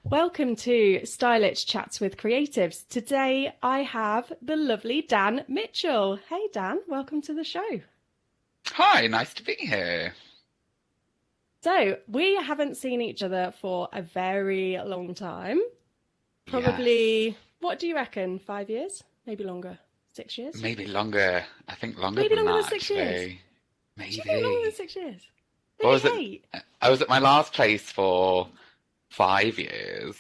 Welcome to Stylish Chats with Creatives. Today I have the lovely Dan Mitchell. Hey Dan, welcome to the show. Hi, nice to be here. So, we haven't seen each other for a very long time. Yes, Probably, what do you reckon? 5 years? Maybe longer? 6 years? maybe longer. I think longer Maybe than longer than that, 6 years. actually. Do you think longer than Maybe. 6 years? What Maybe was it? 8? I was at my last place for 5 years.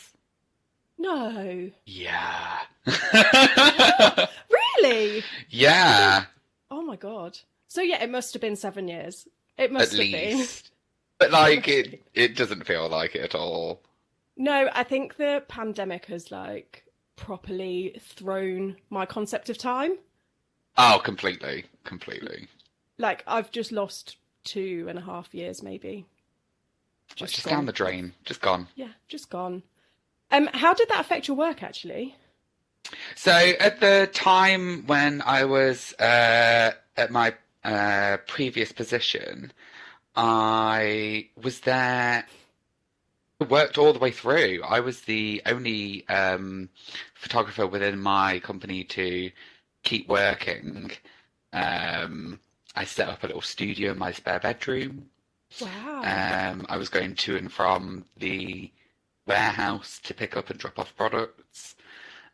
No. Yeah. What? Really? I didn't. Yeah, Oh my God. So yeah, it must have been 7 years. It at must have been. least. But It like must have it been. it doesn't feel like it at all. No, I think the pandemic has properly thrown my concept of time. Oh, completely, completely. Like I've just lost 2.5 years maybe. Like Just just down gone. the drain, just gone. Yeah, just gone. How did that affect your work actually? So at the time when I was at my previous position, I was there, worked all the way through. I was the only photographer within my company to keep working. I set up a little studio in my spare bedroom. Wow. I was going to and from the warehouse to pick up and drop off products.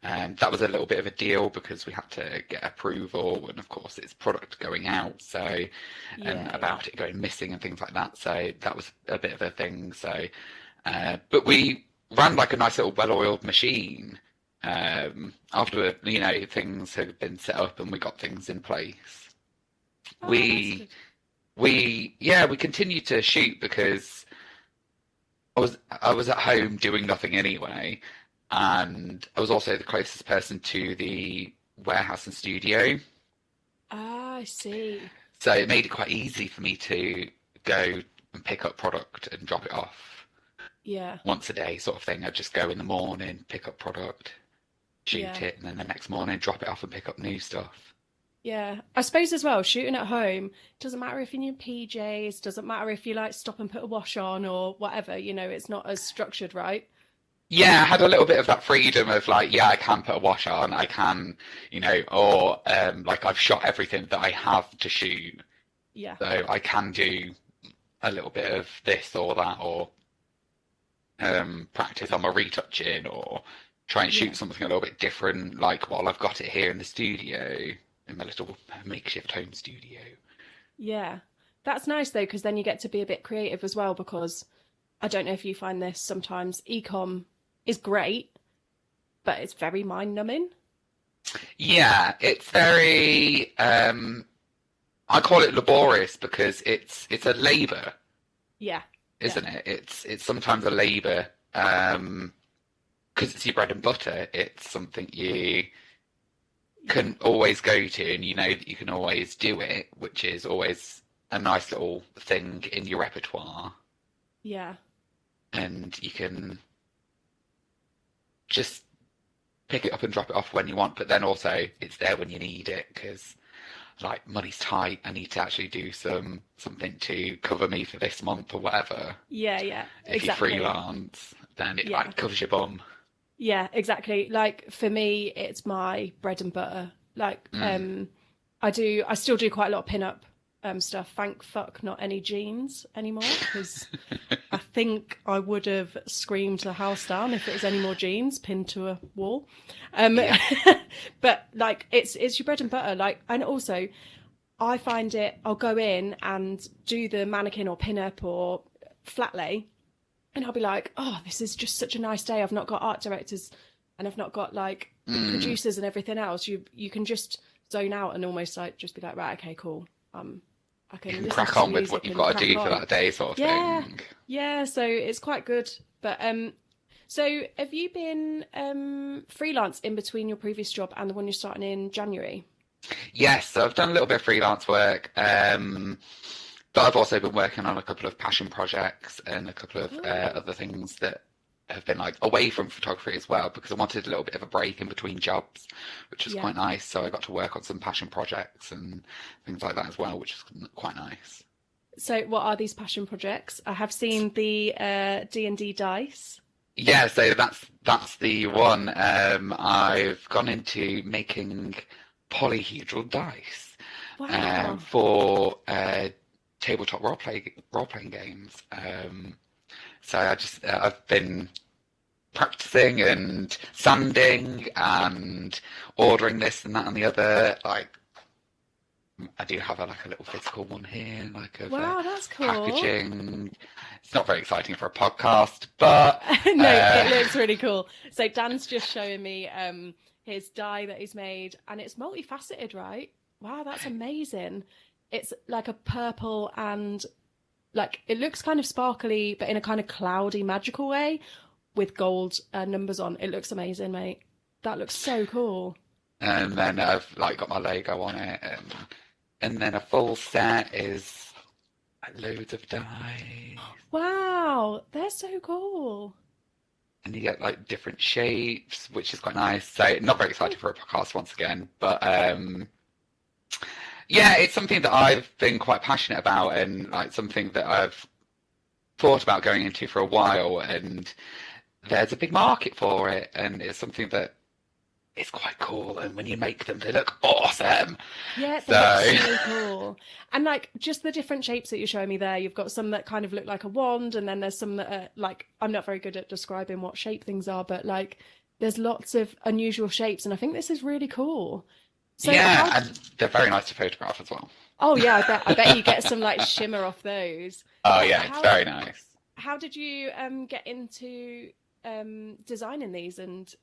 That was a little bit of a deal because we had to get approval, and of course, it's product going out, so and Yeah, yeah. about it going missing and things like that. So that was a bit of a thing. So, but we ran like a nice little well-oiled machine after things had been set up and we got things in place. Oh, that's We good. we continued to shoot because I was at home doing nothing anyway, and I was also the closest person to the warehouse and studio, Ah, I see. so it made it quite easy for me to go and pick up product and drop it off Yeah, once a day, sort of thing. I'd just go in the morning, pick up product, shoot yeah. it, and then the next morning drop it off and pick up new stuff. Yeah, I suppose as well, shooting at home, doesn't matter if you're in your PJs, doesn't matter if you stop and put a wash on or whatever, it's not as structured, right? Yeah, I had a little bit of that freedom of like, yeah, I can put a wash on, I can, or like I've shot everything that I have to shoot, Yeah, so I can do a little bit of this or that, or practice on my retouching, or try and shoot yeah, something a little bit different, like while I've got it here in the studio, in my little makeshift home studio. yeah. That's nice though, because then you get to be a bit creative as well, because I don't know if you find this sometimes, ecom is great, but it's very mind numbing. Yeah, it's very, I call it laborious because it's a labour, Yeah, yeah, isn't it? It's sometimes a labour, because it's your bread and butter. It's something you yeah, can always go to, and you know that you can always do it, which is always a nice little thing in your repertoire, yeah. and you can just pick it up and drop it off when you want, but then also it's there when you need it because like money's tight. I need to actually do something to cover me for this month or whatever. Yeah, yeah, If you exactly. freelance, then it Yeah, like covers your bum. yeah, exactly. Like for me, it's my bread and butter. Mm. I still do quite a lot of pin-up stuff. Thank fuck not any jeans anymore, because I think I would have screamed the house down if it was any more jeans pinned to a wall. Um, Yeah. but like it's your bread and butter. Like, and also I find I'll go in and do the mannequin or pin-up or flat lay, and I'll be like, oh, this is just such a nice day. I've not got art directors and I've not got Mm. producers and everything else. You can just zone out and almost just be like, right, okay, cool. I You can can listen to crack some on with music what you've and got to crack do for on. that day, sort of Yeah, thing. yeah. So it's quite good. But so have you been freelance in between your previous job and the one you're starting in January? Yes, so I've done a little bit of freelance work, but I've also been working on a couple of passion projects and a couple of Oh, other things that have been like away from photography as well because I wanted a little bit of a break in between jobs, which was yeah. quite nice. So I got to work on some passion projects and things like that as well, which is quite nice. So what are these passion projects? I have seen the D&D dice. Yeah, so that's the one. I've gone into making polyhedral dice Wow. for tabletop role playing games. So I've been practicing and sanding and ordering this and that and the other. Like I do have like a little physical one here, like of Wow, that's cool. packaging. It's not very exciting for a podcast, but No, it uh, looks really cool. So Dan's just showing me his die that he's made, and it's multifaceted, right? Wow, that's amazing. It's like a purple and like it looks kind of sparkly, but in a kind of cloudy, magical way with gold numbers on. It looks amazing, mate. That looks so cool. and then I've like got my Lego on it, and then a full set is like, loads of dice, Wow, they're so cool. and you get like different shapes, which is quite nice. So not very excited for a podcast once again, but yeah, it's something that I've been quite passionate about, and like something that I've thought about going into for a while, and there's a big market for it, and it's something that is quite cool. And when you make them, they look awesome. Yeah, they look So so cool. And like just the different shapes that you're showing me there, you've got some that kind of look like a wand, and then there's some that are like, I'm not very good at describing what shape things are, but like there's lots of unusual shapes, and I think this is really cool. So yeah, how, and they're very nice to photograph as well. oh yeah, I bet you get some like shimmer off those. Oh yeah, it's How very nice. how did you get into designing these and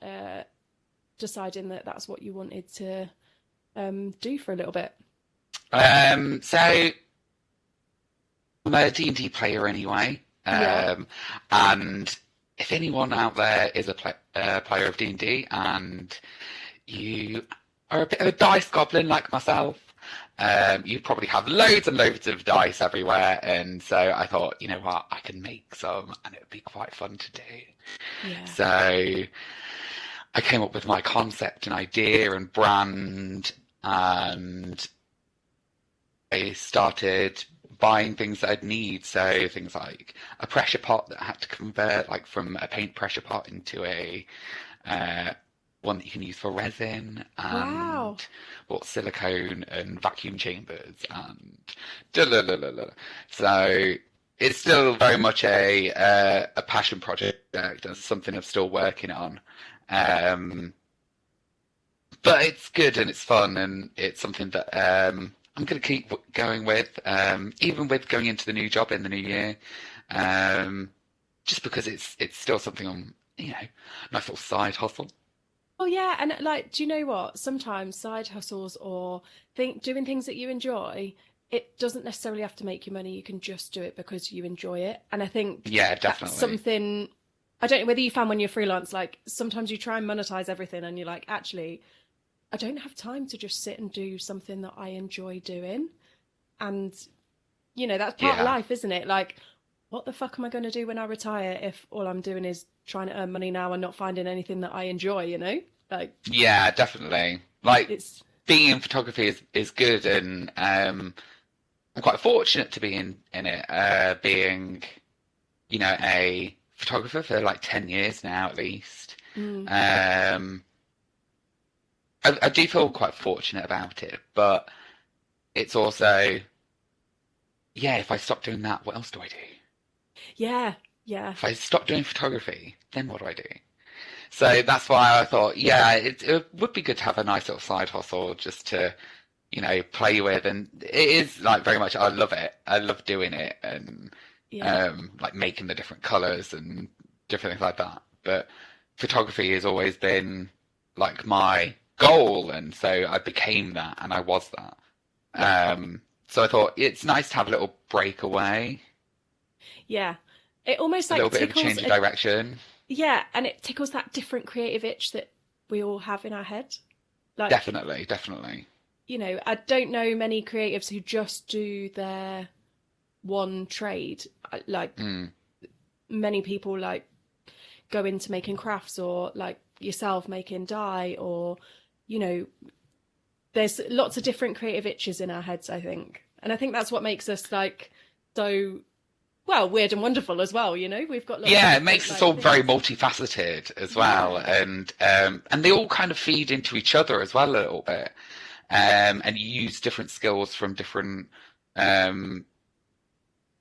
deciding that that's what you wanted to do for a little bit? So I'm a D&D player anyway, Yeah. and if anyone out there is a player of D&D and you are a bit of a dice goblin like myself, you probably have loads and loads of dice everywhere, and so I thought, you know what, I can make some, and it would be quite fun to do. Yeah. So I came up with my concept and idea and brand, and I started buying things that I'd need. So things like a pressure pot that I had to convert, like from a paint pressure pot into a uh, one that you can use for resin, Wow. and bought silicone and vacuum chambers and da la la la la. So it's still very much a passion project and something I'm still working on. Um, but it's good and it's fun and it's something that I'm going to keep going with, even with going into the new job in the new year, um, just because it's still something on, you know, nice little side hustle. Oh yeah, and like, do you know what? Sometimes side hustles or doing things that you enjoy, it doesn't necessarily have to make you money. You can just do it because you enjoy it. And I think Yeah, that's definitely. something I don't know whether you found when you're freelance, like sometimes you try and monetize everything and you're like, actually, I don't have time to just sit and do something that I enjoy doing. And, that's part of Yeah, life, isn't it? Like, what the fuck am I going to do when I retire if all I'm doing is trying to earn money now and not finding anything that I enjoy? Like, yeah, definitely. Like it's, being in photography is good, and I'm quite fortunate to be in it, being a photographer for like 10 years now at least. mm, Um, I do feel quite fortunate about it, but it's also, yeah, if I stop doing that, what else do I do? yeah, yeah, If I stop doing photography, then what do I do? So that's why I thought, yeah, it would be good to have a nice little side hustle just to, play with. And it is like very much, I love it. I love doing it and yeah. like making the different colors and different things like that. But photography has always been like my goal. And so I became that and I was that. Yeah. So I thought it's nice to have a little breakaway, Yeah. It almost a like little bit of a tickles change of direction. yeah, and it tickles that different creative itch that we all have in our head. Like, Definitely, definitely. I don't know many creatives who just do their one trade. Like Mm, many people like go into making crafts or like yourself making dye or you know there's lots of different creative itches in our heads, I think. And I think that's what makes us like so well, weird and wonderful as well, you know? We've got lots of Yeah, it different, makes us like, all very things. multifaceted as well, Yeah. and they all kind of feed into each other as well a little bit. And you use different skills from different um,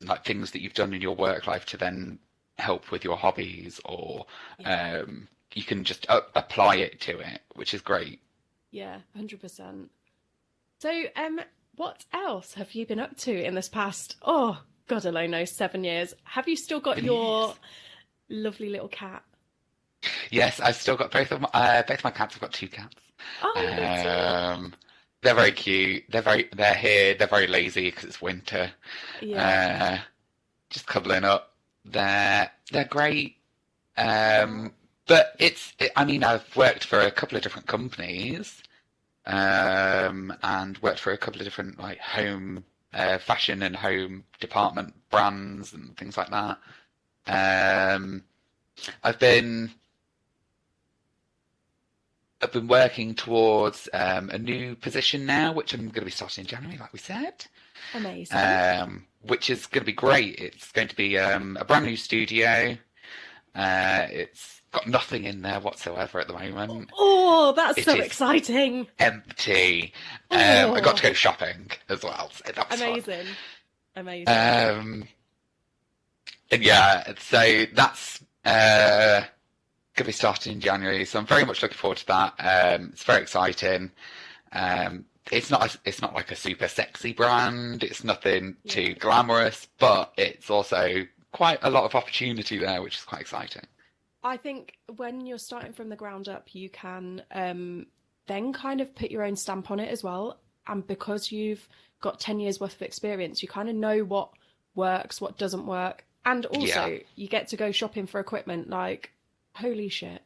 like things that you've done in your work life to then help with your hobbies, or Yeah. you can just apply it to it, which is great. Yeah, 100%. So, what else have you been up to in this past, oh, God alone knows, 7 years? Have you still got your Yes, lovely little cat? yes, I've still got both my cats. I've got two cats. Oh, that's it. Um, they're very cute. They're here. They're very lazy because it's winter. Yeah. Uh, just cuddling up. They're great. Oh, But I mean, I've worked for a couple of different companies, and worked for a couple of different like home, fashion and home department brands and things like that. Um, I've been I've been working towards a new position now, which I'm going to be starting in January, like we said, amazing. which is going to be great. It's going to be a brand new studio. It's got nothing in there whatsoever at the moment. Oh, that's It so is exciting. empty. I got to Oh, go shopping as well, so that was fun. amazing. Amazing. Um, and yeah, so that's going to be starting in January. So I'm very much looking forward to that. It's very exciting. It's not like a super sexy brand. It's nothing Yeah. too glamorous, but it's also quite a lot of opportunity there, which is quite exciting. I think when you're starting from the ground up, you can then kind of put your own stamp on it as well. And because you've got 10 years worth of experience, you kind of know what works, what doesn't work. And Yeah. also, you get to go shopping for equipment like, holy shit,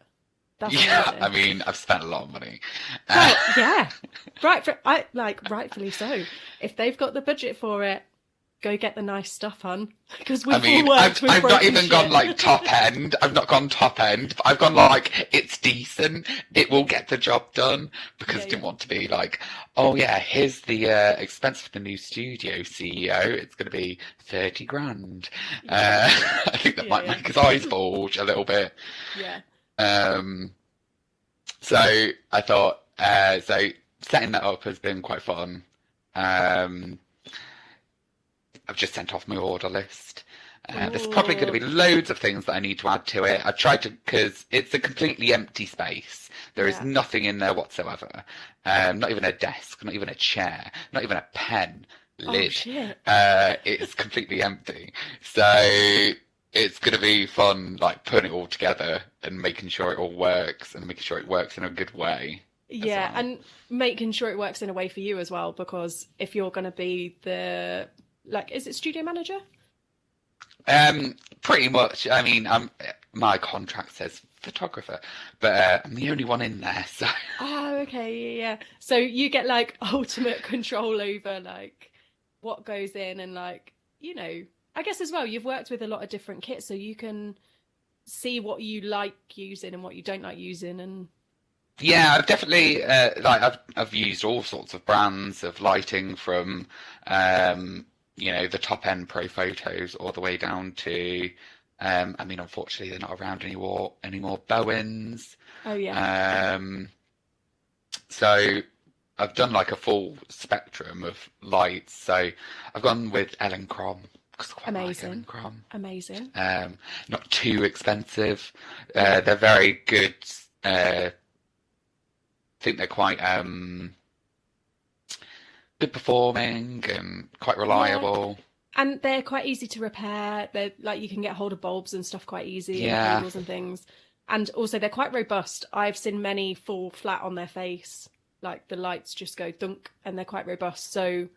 that's Yeah, I amazing. mean, I've spent a lot of money. Uh, Well, yeah, rightfully so. If they've got the budget for it, go get the nice stuff, hun. Because I we've all mean, worked with I've not broken even gone shit. like top end. I've not gone top end. But I've gone like it's decent. It will Yeah, get the job done because yeah, I yeah, didn't want to be like, oh yeah, here's the expense for the new studio CEO. It's going to be 30 grand. yeah, I think that yeah, might yeah, make his eyes bulge a little bit. yeah. Um, so I thought, so setting that up has been quite fun. Um, I've just sent off my order list. There's probably going to Oh, be loads of things that I need to add to it. I've tried to, because it's a completely empty space. There is yeah. nothing in there whatsoever. Not even a desk, not even a chair, not even a pen, Oh lid. shit. It's completely empty. So it's going to be fun, like putting it all together and making sure it all works and making sure it works in a good way as Yeah, well. and making sure it works in a way for you as well, because if you're going to be the, like, is it studio manager? Pretty much. I mean, my contract says photographer, but I'm the only one in there, so Oh, okay, yeah, yeah. So you get like ultimate control over like what goes in and like, I guess as well, you've worked with a lot of different kits, so you can see what you like using and what you don't like using and yeah, I've definitely I've used all sorts of brands of lighting from the top end pro photos all the way down to I mean unfortunately they're not around anymore Bowens. oh yeah, Um so I've done like a full spectrum of lights. So I've gone with Ellen Crom because I quite like Ellen amazing. Crom. Amazing. Not too expensive. Yeah. They're very good. Think they're quite good performing and quite Yeah. reliable. And they're quite easy to repair. They're like you can get hold of bulbs and stuff quite easy and Yeah. cables and things. And also they're quite robust. I've seen many fall flat on their face. Like the lights just go dunk and they're quite robust. So,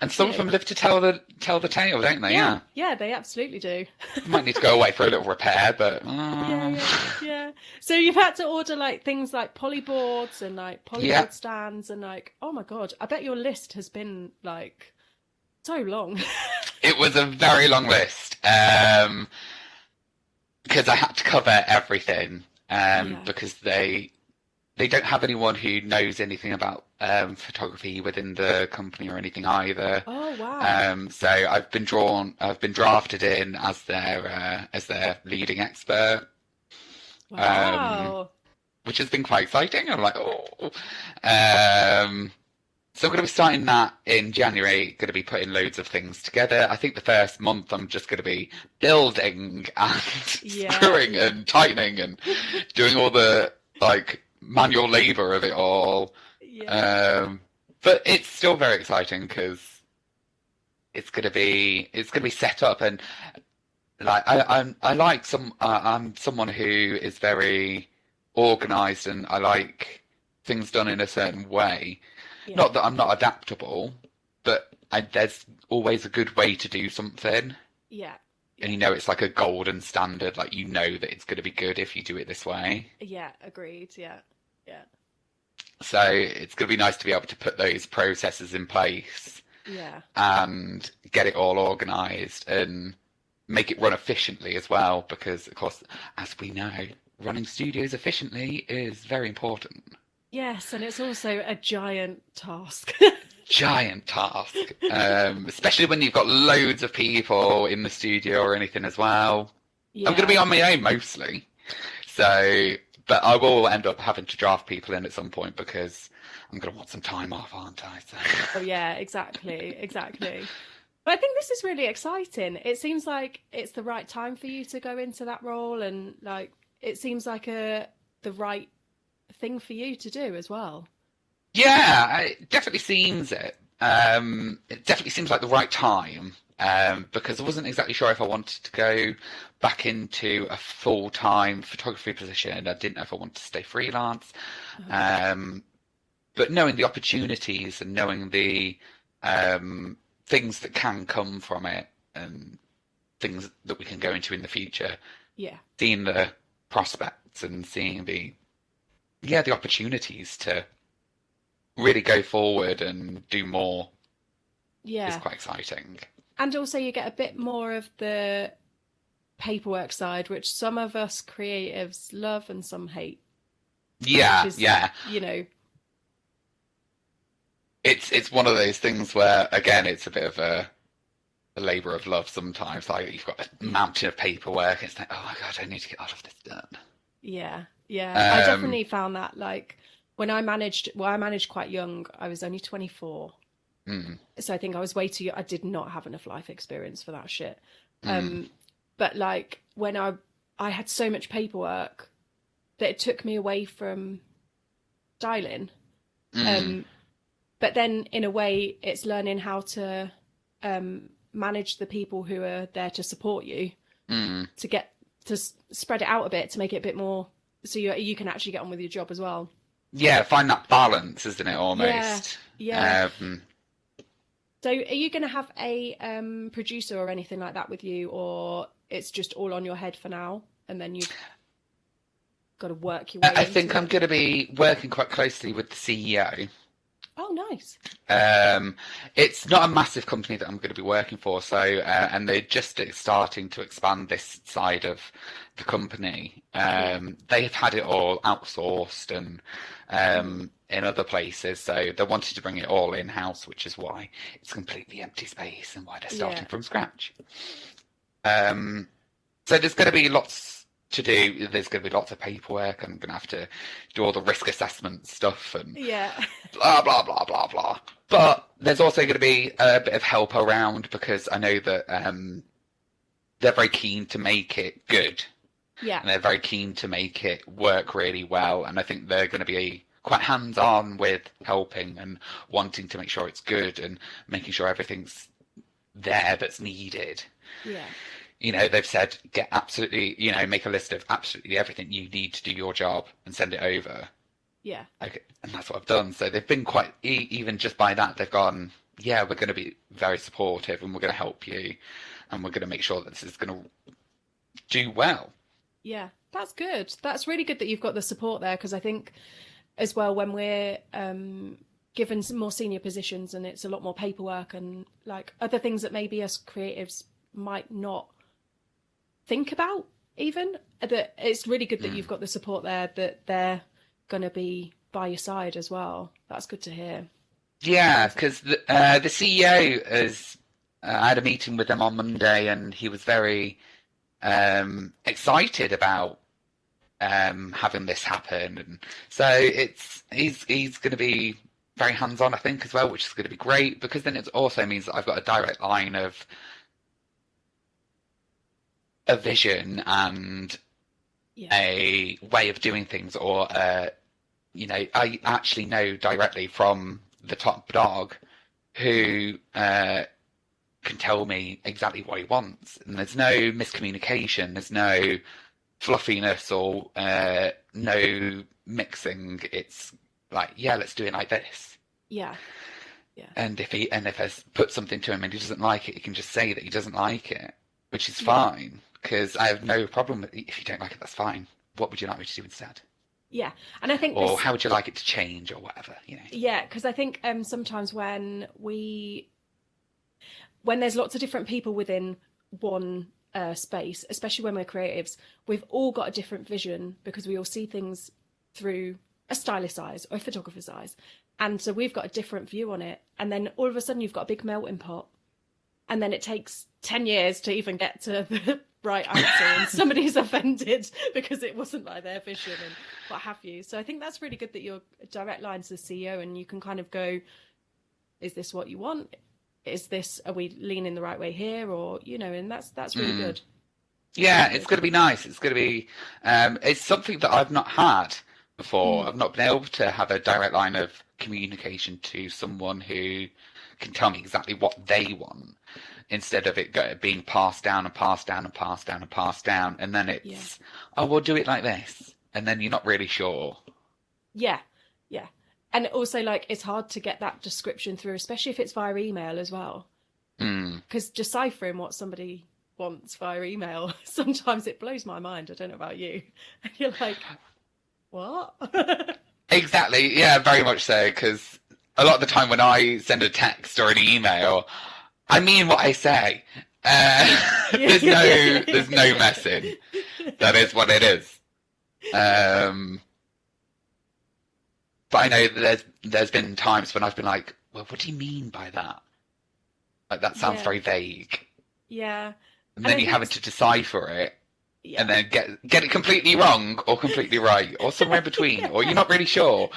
And you some of know, them live to tell the tale, don't they? yeah, Yeah. yeah, they absolutely do. Might need to go away for a little repair, but Yeah, yeah, yeah. So you've had to order like things like polyboards and like yeah, polyboard stands and like, oh my God, I bet your list has been like so long. it was a very long list. Because I had to cover everything. Yeah, Because they they don't have anyone who knows anything about photography within the company or anything either. Oh, wow. So I've been drafted in as their leading expert, um, Wow. which has been quite exciting. I'm like, oh. So I'm going to be starting that in January, going to be putting loads of things together. I think the first month I'm just going to be building and Yeah. screwing and tightening and doing all the like manual labor of it all. Yeah. But it's still very exciting because it's going to be set up and like I'm someone who is very organized and I like things done in a certain way. Yeah. Not that I'm not adaptable, but there's always a good way to do something. Yeah. And you know, it's like a golden standard. Like, you know that it's going to be good if you do it this way. Yeah. Agreed. Yeah. Yeah. So it's going to be nice to be able to put those processes in place Yeah. and get it all organized and make it run efficiently as well. Because, of course, as we know, running studios efficiently is very important. Yes, and it's also a giant task. Giant task, especially when you've got loads of people in the studio or anything as well. I'm going to be Yeah. on my own mostly, so but I will end up having to draft people in at some point because I'm going to want some time off, aren't I? So. Oh, yeah, exactly. Exactly. But I think this is really exciting. It seems like it's the right time for you to go into that role, and like it seems like the right thing for you to do as well. Yeah, it definitely seems it. It definitely seems like the right time because I wasn't exactly sure if I wanted to go back into a full-time photography position. I didn't know if I wanted to stay freelance. Um, but knowing the opportunities and knowing the things that can come from it and things that we can go into in the future, Yeah. seeing the prospects and seeing the opportunities to really go forward and do more is Yeah. quite exciting. And also you get a bit more of the paperwork side, which some of us creatives love and some hate. Yeah, Which is, yeah. you know, It's one of those things where again it's a bit of a labour of love sometimes. Like you've got a mountain of paperwork, it's like, oh my God, I need to get all of this done. yeah, yeah. I Um, definitely found that like when I managed, well, I managed quite young. I was only 24. mm, So I think I was way too, I did not have enough life experience for that shit. mm, But like when I had so much paperwork that it took me away from styling. mm, But then in a way it's learning how to manage the people who are there to support you mm. to get to spread it out a bit to make it a bit more so you can actually get on with your job as well. Yeah, find that balance, isn't it, Yeah, almost? yeah. So are you going to have a producer or anything like that with you, or it's just all on your head for now and then you've got to work your way I into think I'm it? going to be working quite closely with the CEO. Oh, nice. It's not a massive company that I'm going to be working for, so and they're just starting to expand this side of the company. They've had it all outsourced and in other places, so they wanted to bring it all in-house, which is why it's completely empty space and why they're starting Yeah. from scratch. So there's going to be lots to do. There's going to be lots of paperwork. I'm going to have to do all the risk assessment stuff and Yeah. blah blah blah blah blah. But there's also going to be a bit of help around because I know that they're very keen to make it good Yeah. and they're very keen to make it work really well. And I think they're going to be quite hands-on with helping and wanting to make sure it's good and making sure everything's there that's needed. Yeah. You know, they've said get absolutely, you know, make a list of absolutely everything you need to do your job and send it over. Yeah. Okay, and that's what I've done. So they've been quite, even just by that, they've gone, yeah, we're going to be very supportive and we're going to help you and we're going to make sure that this is going to do well. Yeah. That's good. That's really good that you've got the support there, because I think as well when we're given some more senior positions and it's a lot more paperwork and like other things that maybe us creatives might not think about even, that it's really good that you've got the support there, that they're going to be by your side as well. That's good to hear. Yeah, because the CEO is. I had a meeting with him on Monday, and he was very excited about having this happen, and so he's going to be very hands-on, I think, as well, which is going to be great because then it also means that I've got a direct line of a vision and Yeah. a way of doing things, or I actually know directly from the top dog who can tell me exactly what he wants, and there's no miscommunication, there's no fluffiness or no mixing. It's like, yeah, let's do it like this. Yeah. Yeah. And if I put something to him and he doesn't like it, he can just say that he doesn't like it, which is Yeah. fine because I have no problem with if you don't like it. That's fine. What would you like me to do instead? Yeah. And I think Or this, how would you like it to change, or whatever, you know? yeah, because I think sometimes when there's lots of different people within one space, especially when we're creatives, we've all got a different vision because we all see things through a stylist's eyes or a photographer's eyes. And so we've got a different view on it. And then all of a sudden you've got a big melting pot. And then it takes 10 years to even get to the right answer. And somebody's offended because it wasn't like their vision and what have you. So I think that's really good that you're a direct line to the CEO and you can kind of go, is this what you want? Are we leaning the right way here? Or, and that's really good. Yeah, it's going to be nice. It's going to be, it's something that I've not had before. I've not been able to have a direct line of communication to someone who can tell me exactly what they want, instead of it being passed down and passed down and passed down and passed down. And then it's, oh, we'll do it like this. And then you're not really sure. Yeah, yeah. And also, like, it's hard to get that description through, especially if it's via email as well. Because deciphering what somebody wants via email, sometimes it blows my mind. I don't know about you. And you're like, what? Exactly. Yeah, very much so. Because a lot of the time when I send a text or an email, I mean what I say. There's no messing. That is what it is. But I know that there's been times when I've been like, well, what do you mean by that? Like, that sounds very vague. Yeah. And then you're having to decipher it, yeah. and then get it completely wrong or completely right or somewhere in between, or you're not really sure.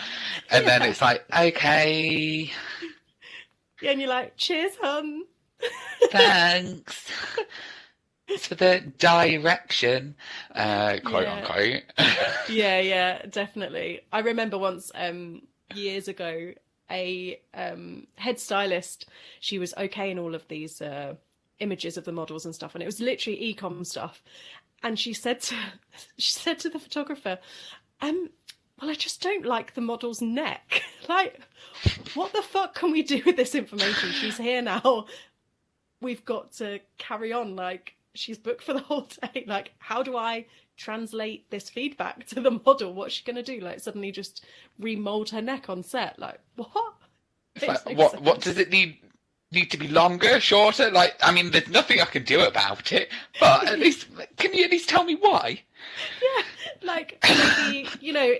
And then it's like, okay. Yeah, and you're like, cheers, hun. Thanks. For the direction, quote unquote. Yeah, definitely. I remember once, years ago, a head stylist, she was okaying all of these images of the models and stuff, and it was literally e-com stuff. And she said to the photographer, well, I just don't like the model's neck. Like, what the fuck can we do with this information? She's here now. We've got to carry on. Like, she's booked for the whole day. Like, how do I translate this feedback to the model? What's she going to do? Like, suddenly just remold her neck on set? Like, what? Like, what does it need to be longer, shorter? Like, I mean, there's nothing I can do about it, but at least, can you at least tell me why? Yeah, like, maybe,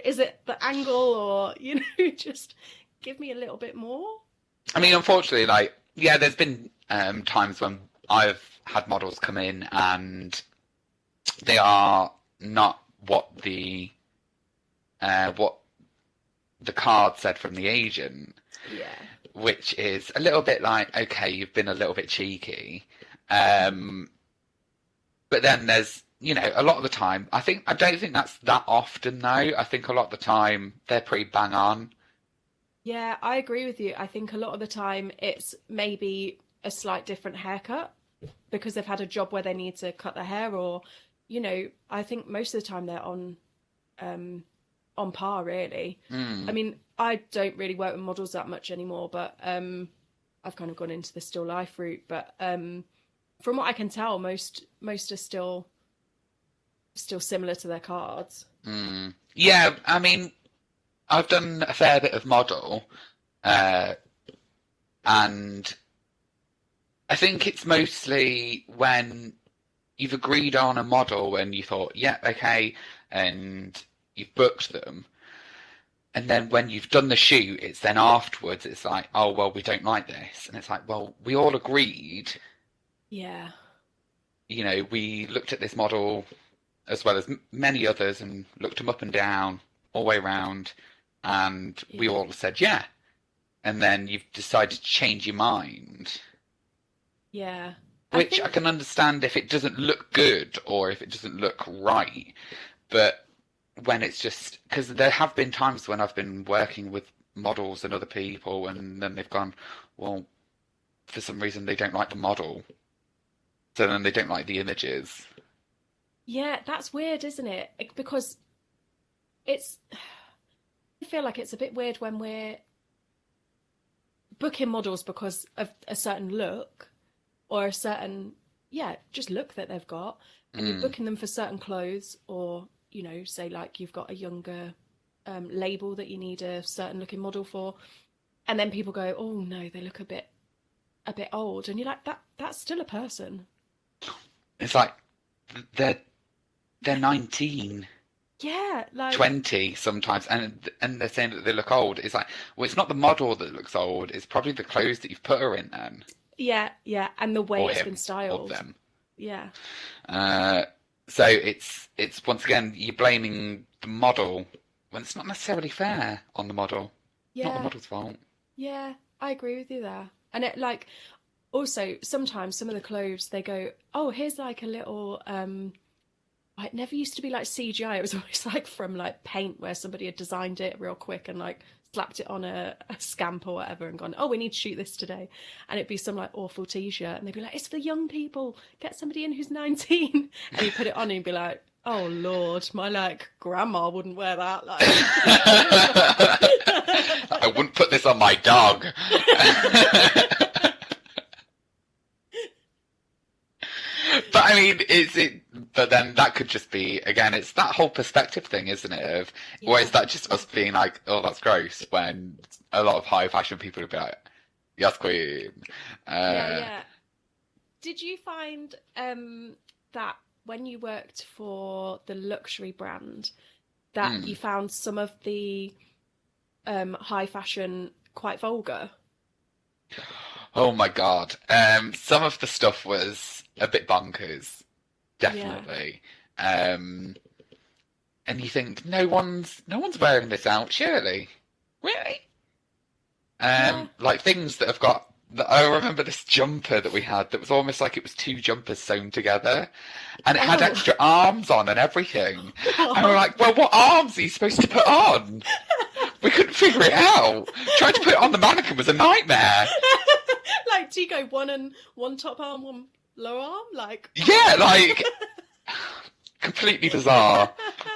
is it the angle, or, just give me a little bit more? I mean, unfortunately, like, yeah, there's been times when I've had models come in and they are not what the card said from the agent. Yeah. Which is a little bit like, okay, you've been a little bit cheeky. But then there's, a lot of the time, I don't think that's that often though. I think a lot of the time they're pretty bang on. Yeah, I agree with you. I think a lot of the time it's maybe a slight different haircut because they've had a job where they need to cut their hair, or, I think most of the time they're on par, really. I mean, I don't really work with models that much anymore, but I've kind of gone into the still life route. But from what I can tell, most are still similar to their cards. Yeah, I mean, I've done a fair bit of model, and I think it's mostly when you've agreed on a model and you thought, yeah, okay, and you've booked them, And then when you've done the shoot, it's then afterwards, it's like, oh, well, we don't like this. And it's like, well, we all agreed, Yeah. we looked at this model as well as many others and looked them up and down, all the way around, and we Yeah. all said, yeah. And then you've decided to change your mind, Yeah. I which I think, can understand if it doesn't look good or if it doesn't look right. But when it's just, because there have been times when I've been working with models and other people, and then they've gone, well, for some reason they don't like the model, so then they don't like the images. yeah, that's weird, isn't it? Because it's, I feel like it's a bit weird when we're booking models because of a certain look or a certain, yeah, just look that they've got, and you're Mm. booking them for certain clothes, or, say like you've got a younger label that you need a certain looking model for, and then people go, oh no, they look a bit old, and you're like, that's still a person. It's like they're they're 19, Yeah, like, 20 sometimes, and they're saying that they look old. It's like, well, it's not the model that looks old. It's probably the clothes that you've put her in then, yeah, yeah, and the way or it's been him, or styled. them. Yeah, Uh, so it's once again you're blaming the model when it's not necessarily fair on the model. Not the yeah, model's fault. yeah, I agree with you there. And it, like, also sometimes some of the clothes they go, oh, here's like a little it never used to be like CGI. It was always like from like paint where somebody had designed it real quick and like slapped it on a scamp or whatever and gone, oh, we need to shoot this today. And it'd be some like awful t-shirt and they'd be like, it's for young people. Get somebody in who's 19. And you put it on and you'd be like, oh Lord, my like grandma wouldn't wear that. Like I wouldn't put this on my dog. But I mean, is it? But then that could just be, again, it's that whole perspective thing, isn't it? Or Yeah. is that just us being like, oh, that's gross? When a lot of high fashion people would be like, yes, queen. Yeah, Uh, yeah. Did you find that when you worked for the luxury brand that mm. you found some of the high fashion quite vulgar? Oh my God. Some of the stuff was a bit bonkers, Yeah. definitely. Um, and you think no one's wearing this out, surely. Really? Yeah. Like things that have got. I remember this jumper that we had that was almost like it was two jumpers sewn together, and it had Oh. extra arms on and everything. And we're What? like, well, what arms are you supposed to put on? We couldn't figure it out. Trying to put it on the mannequin was a nightmare. Like, do you go one top arm, one lower arm? Like, Yeah, like completely bizarre.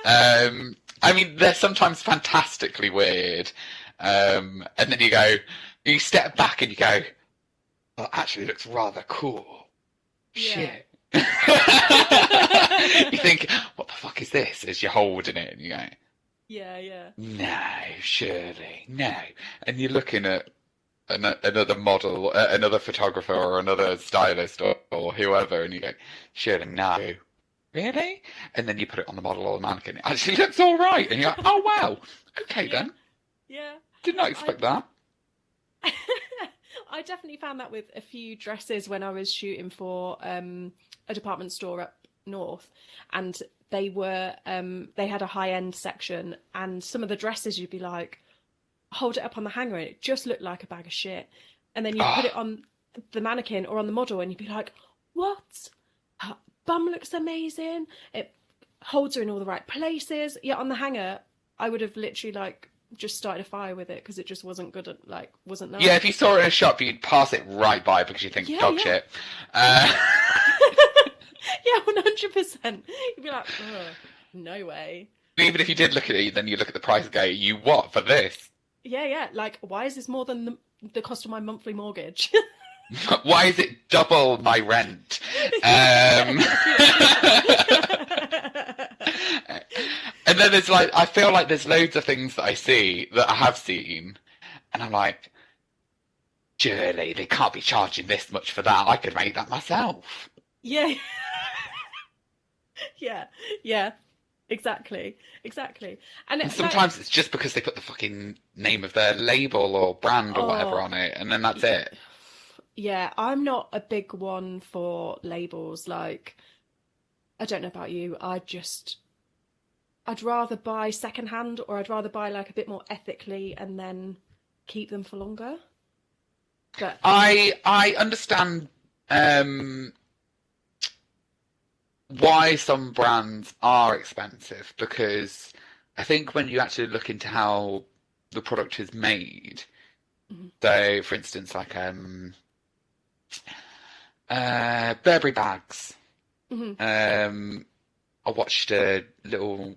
I mean, they're sometimes fantastically weird. And then you step back and you go, well, actually, it looks rather cool. yeah. Shit. You think, what the fuck is this? As you're holding it, and you go, Yeah, yeah. no, surely, no. And you're looking at another model, another photographer, or another stylist, or whoever, and you go, surely, no. Really? And then you put it on the model or the mannequin. It actually looks all right. And you're like, oh, wow. Okay, Yeah, then. yeah. Did not I expect that. I definitely found that with a few dresses when I was shooting for a department store up north, and they had a high end section, and some of the dresses you'd be like, hold it up on the hanger, and it just looked like a bag of shit, and then you'd put Oh, it on the mannequin or on the model, and you'd be like, what? Her bum looks amazing. It holds her in all the right places. Yeah, on the hanger, I would have literally like just started a fire with it because it just wasn't good at like wasn't yeah, nice. if you saw it in a shop, you'd pass it right by because you think Yeah, dog yeah. shit. Uh, Yeah, 100%. You'd be like, ugh, no way. even if you did look at it, then you look at the price and go, you what for this? Yeah, yeah. Like, why is this more than the cost of my monthly mortgage? Why is it double my rent? Yeah, Um, yeah. and then there's like, I feel like there's loads of things that I see that I have seen, and I'm like, surely they can't be charging this much for that. I could make that myself. Yeah, yeah, yeah. Exactly, exactly. And And like, sometimes it's just because they put the fucking name of their label or brand or whatever oh, on it, and then that's it. yeah, I'm not a big one for labels. Like, I don't know about you. I'd rather buy secondhand, or I'd rather buy like a bit more ethically and then keep them for longer. But I understand um, why some brands are expensive because I think when you actually look into how the product is made, mhm, so for instance, like Burberry bags. mhm, Um, I watched a little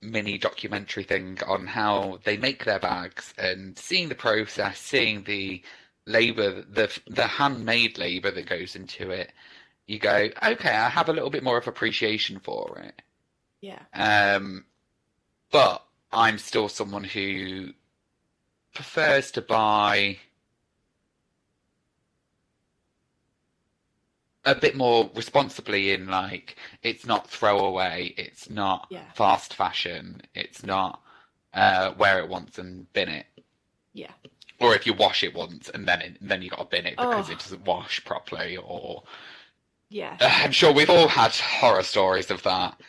mini documentary thing on how they make their bags and seeing the process, seeing the labor, the handmade labor that goes into it. You go, okay, I have a little bit more of appreciation for it. yeah, Um, but I'm still someone who prefers to buy a bit more responsibly in like it's not throwaway, it's not yeah, fast fashion, it's yeah, not wear it once and bin it. yeah. Or if you wash it once and then you got to bin it because it Oh, doesn't wash properly. Or yeah, I'm sure we've all had horror stories of that.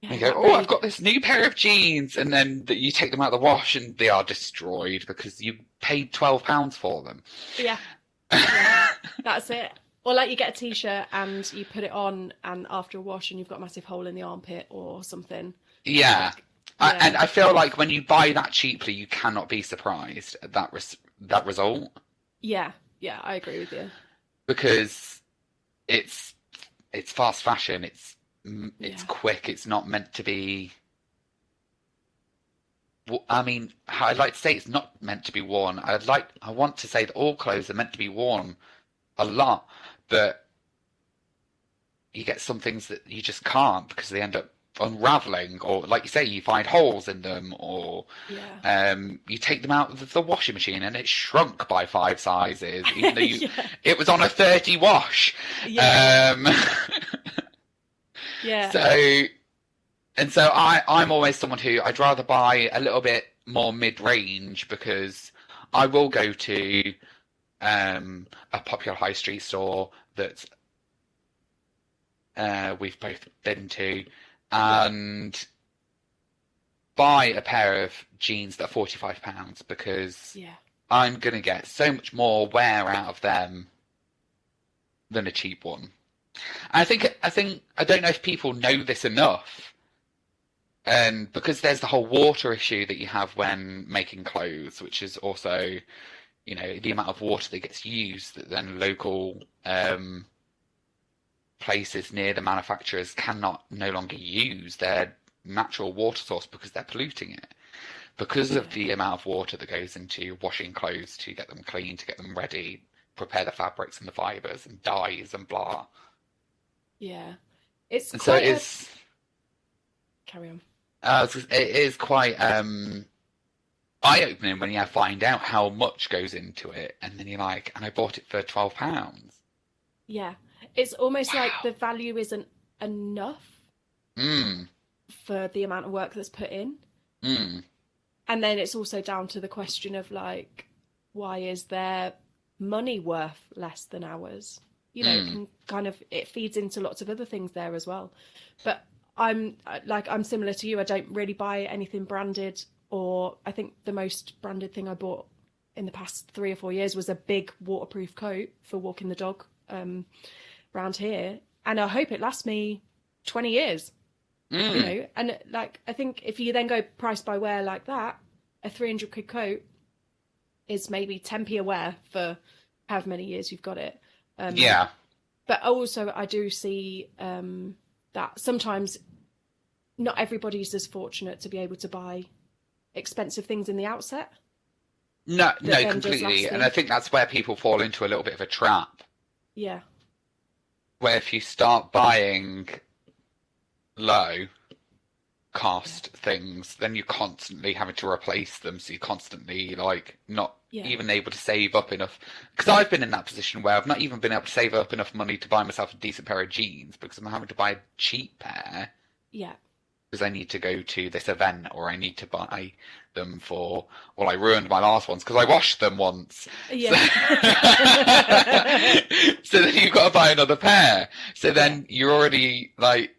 yeah. You go, That oh, I've really, got this new pair of jeans, and then you take them out of the wash and they are destroyed because you paid £12 for them. yeah, yeah. That's it. Or like you get a t-shirt and you put it on, and after a wash, and you've got a massive hole in the armpit or something. Yeah, Like, and yeah, I feel like when you buy that cheaply, you cannot be surprised at that result yeah, yeah. I agree with you. because it's it's fast fashion. It's Yeah, quick. It's not meant to be. I mean, I'd like to say it's not meant to be worn. I want to say that all clothes are meant to be worn a lot, but you get some things that you just can't because they end up unraveling, or like you say, you find holes in them, or yeah, you take them out of the washing machine and it's shrunk by 5 sizes, even though yeah, it was on a 30 wash. yeah, Um, yeah, so so I'm always someone who I'd rather buy a little bit more mid-range because I will go to a popular high street store that we've both been to yeah, and buy a pair of jeans that are £45 because yeah, I'm gonna get so much more wear out of them than a cheap one. I don't know if people know this enough, and because there's the whole water issue that you have when making clothes, which is also, the amount of water that gets used that then local places near the manufacturers cannot no longer use their natural water source because they're polluting it. Because of yeah, the amount of water that goes into washing clothes to get them clean, to get them ready, prepare the fabrics and the fibers and dyes and blah. yeah. It's And so quite a carry on. it is quite eye-opening when you find out how much goes into it, and then you're like, and I bought it for £12. Yeah, it's almost like the Wow. value isn't enough Mm, for the amount of work that's put in. mm, And then it's also down to the question of like, why is their money worth less than ours? It mm, can kind of, it feeds into lots of other things there as well. But I'm similar to you. I don't really buy anything branded, or I think the most branded thing I bought in the past 3 or 4 years was a big waterproof coat for walking the dog around here. And I hope it lasts me 20 years. mm. And like I think if you then go price by wear like that, a 300 quid coat is maybe 10p a wear for however many years you've got it. um Yeah. but also I do see that sometimes not everybody's as fortunate to be able to buy expensive things in the outset No, that no, then does completely. last And I them. think that's where people fall into a little bit of a trap, Yeah, where if you start buying low yeah, cost things, then you're constantly having to replace them. So you're constantly like not yeah, even able to save up enough. Because I've been in that position where I've not even been able to save up enough money to buy myself a decent pair of jeans because I'm having to buy a cheap pair yeah, because I need to go to this event or I need to buy them for, well, I ruined my last ones because I washed them once. So, Yeah. so then you've got to buy another pair. So Yeah. then you're already like,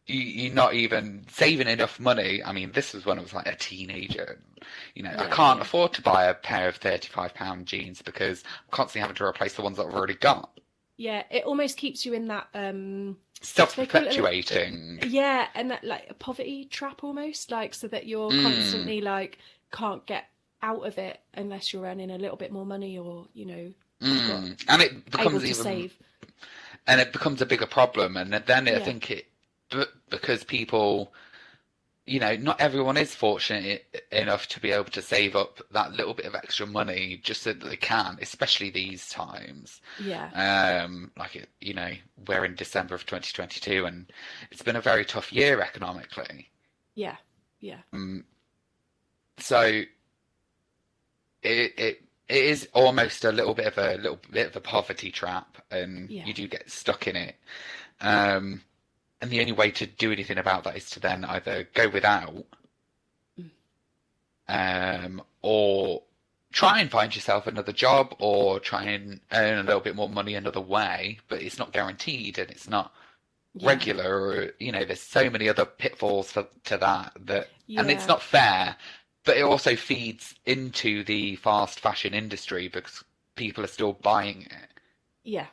you're not even saving enough money. I mean, this was when I was like a teenager. I Yeah. can't Yeah. afford to buy a pair of £35 jeans because I'm constantly having to replace the ones that I've already got. Yeah. It almost keeps you in that what do they call it? Self-perpetuating. Yeah, and that like a poverty trap almost, like so that you're Mm, constantly like can't get out of it unless you're earning a little bit more money or, have got And it able becomes to even, save. and it becomes a bigger problem. And then I Yeah. think because people, not everyone is fortunate enough to be able to save up that little bit of extra money just so that they can, especially these times. Yeah. We're in December of 2022 and it's been a very tough year economically. Yeah. Yeah. Um, so it is almost a little bit of a poverty trap, and Yeah. you do get stuck in it. Um, and the only way to do anything about that is to then either go without, Mm. or try and find yourself another job, or try and earn a little bit more money another way. But it's not guaranteed, and it's not Yeah. regular. Or, there's so many other pitfalls to that, and it's Yeah. not fair. But it also feeds into the fast fashion industry because people are still buying it. Yeah.